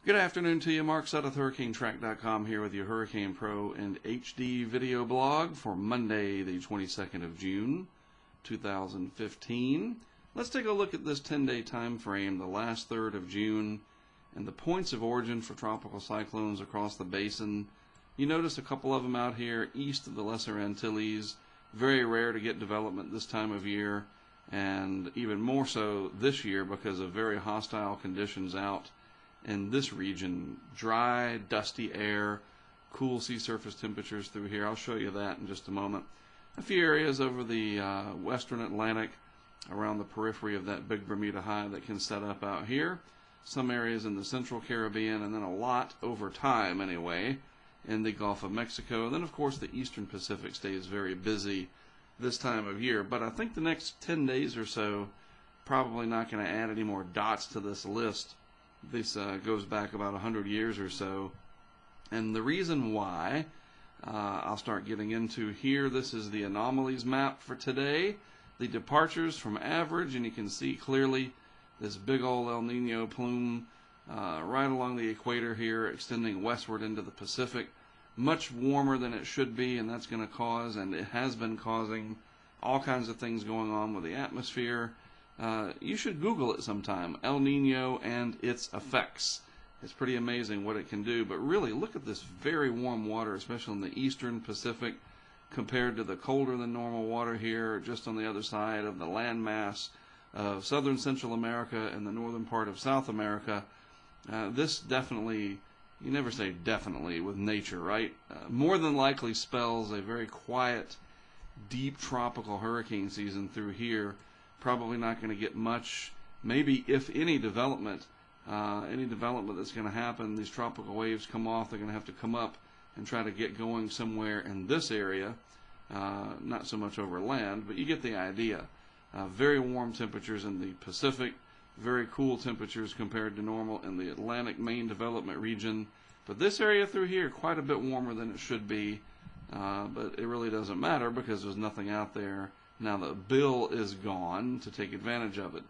Good afternoon to you. Mark Sudduth, HurricaneTrack.com here with your Hurricane Pro and HD video blog for Monday, the 22nd of June, 2015. Let's take a look at this 10-day time frame, the last third of June, and the points of origin for tropical cyclones across the basin. You notice a couple of them out here east of the Lesser Antilles. Very rare to get development this time of year, and even more so this year because of very hostile conditions out in this region. Dry, dusty air, cool sea surface temperatures through here. I'll show you that in just a moment. A few areas over the western Atlantic around the periphery of that big Bermuda high that can set up out here. Some areas in the central Caribbean, and then a lot over time anyway in the Gulf of Mexico. And then of course the eastern Pacific stays very busy this time of year. But I think the next 10 days or so probably not going to add any more dots to this list. This goes back about 100 years or so, and the reason why I'll start getting into here. This is the anomalies map for today, the departures from average, and you can see clearly this big old El Nino plume right along the equator here, extending westward into the Pacific, much warmer than it should be, and that's going to cause, and it has been causing, all kinds of things going on with the atmosphere. You should Google it sometime, El Nino and its effects. It's pretty amazing what it can do, but really look at this very warm water, especially in the eastern Pacific, compared to the colder than normal water here, just on the other side of the landmass of southern Central America and the northern part of South America. This definitely, you never say definitely with nature, right? More than likely spells a very quiet, deep tropical hurricane season through here. Probably not going to get much, maybe if any development that's going to happen. These tropical waves come off, they're going to have to come up and try to get going somewhere in this area, not so much over land, but you get the idea. Very warm temperatures in the Pacific, very cool temperatures compared to normal in the Atlantic main development region, but this area through here quite a bit warmer than it should be, but it really doesn't matter because there's nothing out there. Now the bill is gone to take advantage of it.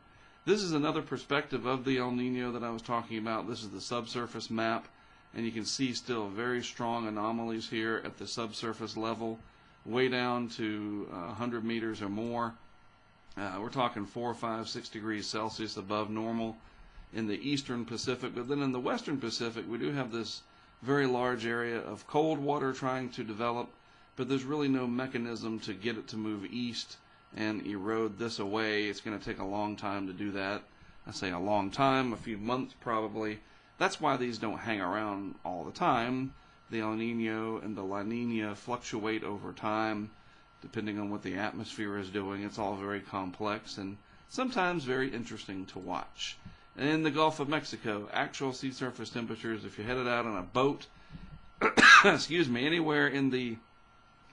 This is another perspective of the El Nino that I was talking about. This is the subsurface map, and you can see still very strong anomalies here at the subsurface level, way down to 100 meters or more. We're talking 4, 5, 6 degrees Celsius above normal in the eastern Pacific, but then in the western Pacific we do have this very large area of cold water trying to develop, but there's really no mechanism to get it to move east and erode this away. It's going to take a long time to do that. I say a long time, a few months probably. That's why these don't hang around all the time. The El Nino and the La Nina fluctuate over time depending on what the atmosphere is doing. It's all very complex and sometimes very interesting to watch. And in the Gulf of Mexico, actual sea surface temperatures, if you're headed out on a boat, excuse me, anywhere in the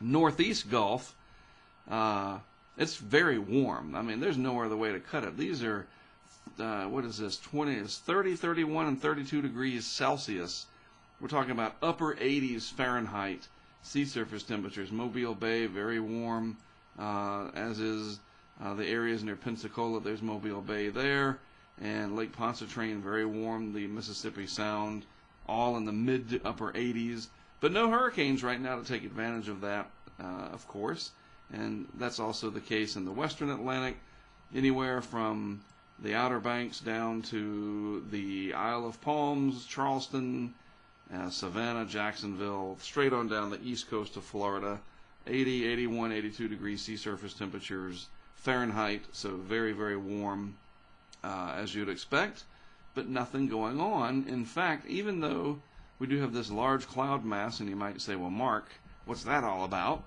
northeast Gulf, it's very warm. I mean, there's no other way to cut it. These are, what is this, 30, 31, and 32 degrees Celsius. We're talking about upper 80s Fahrenheit sea surface temperatures. Mobile Bay, very warm, as is the areas near Pensacola. There's Mobile Bay there, and Lake Pontchartrain, very warm. The Mississippi Sound, all in the mid to upper 80s. But no hurricanes right now to take advantage of that, of course. And that's also the case in the western Atlantic, anywhere from the Outer Banks down to the Isle of Palms, Charleston, Savannah, Jacksonville, straight on down the east coast of Florida. 80, 81, 82 degrees sea surface temperatures Fahrenheit, so very, very warm as you'd expect, but nothing going on. In fact, even though we do have this large cloud mass, and you might say, well, Mark, what's that all about?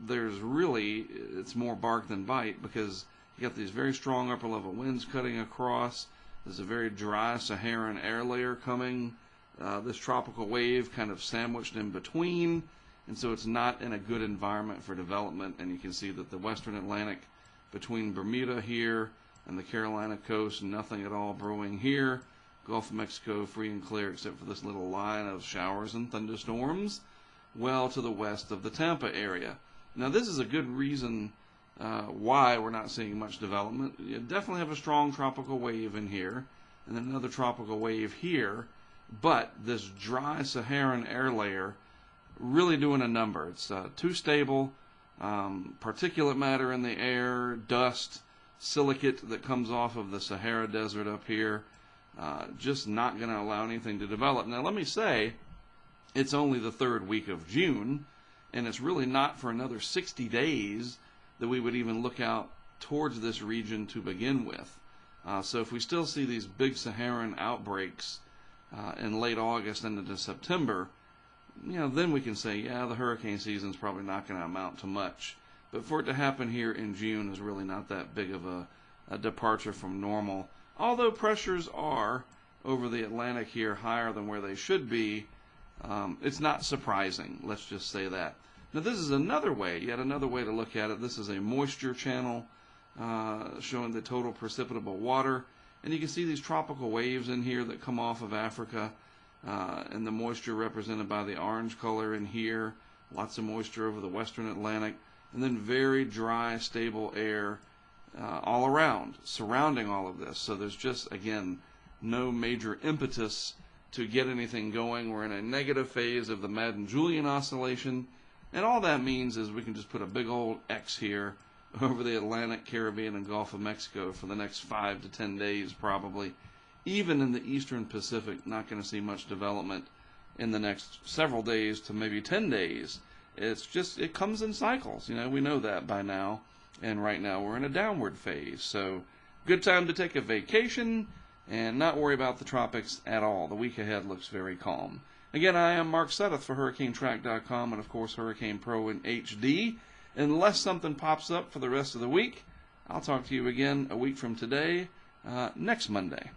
There's really, it's more bark than bite, because you got these very strong upper level winds cutting across. There's a very dry Saharan air layer coming. This tropical wave kind of sandwiched in between, and so it's not in a good environment for development. And you can see that the western Atlantic between Bermuda here and the Carolina coast, nothing at all brewing here. Gulf of Mexico free and clear except for this little line of showers and thunderstorms well to the west of the Tampa area. Now this is a good reason why we're not seeing much development. You definitely have a strong tropical wave in here. and then another tropical wave here. But this dry Saharan air layer really doing a number. It's too stable. Particulate matter in the air, dust, silicate that comes off of the Sahara Desert up here, just not going to allow anything to develop. Now, let me say, it's only the third week of June, and it's really not for another 60 days that we would even look out towards this region to begin with. So if we still see these big Saharan outbreaks in late August and into September, then we can say, yeah, the hurricane season is probably not going to amount to much. But for it to happen here in June is really not that big of a departure from normal. Although pressures are over the Atlantic here higher than where they should be, it's not surprising. Let's just say that. Now this is another way, yet another way to look at it. This is a moisture channel showing the total precipitable water. And you can see these tropical waves in here that come off of Africa. And the moisture represented by the orange color in here. Lots of moisture over the western Atlantic. And then very dry, stable air all around, surrounding all of this. So there's just, again, no major impetus to get anything going. We're in a negative phase of the Madden-Julian oscillation. And all that means is we can just put a big old X here over the Atlantic, Caribbean, and Gulf of Mexico for the next 5 to 10 days probably. Even in the eastern Pacific, not going to see much development in the next several days to maybe 10 days. It's just, it comes in cycles. We know that by now. And right now we're in a downward phase. So good time to take a vacation and not worry about the tropics at all. The week ahead looks very calm. Again, I am Mark Sudduth for HurricaneTrack.com and, of course, Hurricane Pro in HD. Unless something pops up for the rest of the week, I'll talk to you again a week from today, next Monday.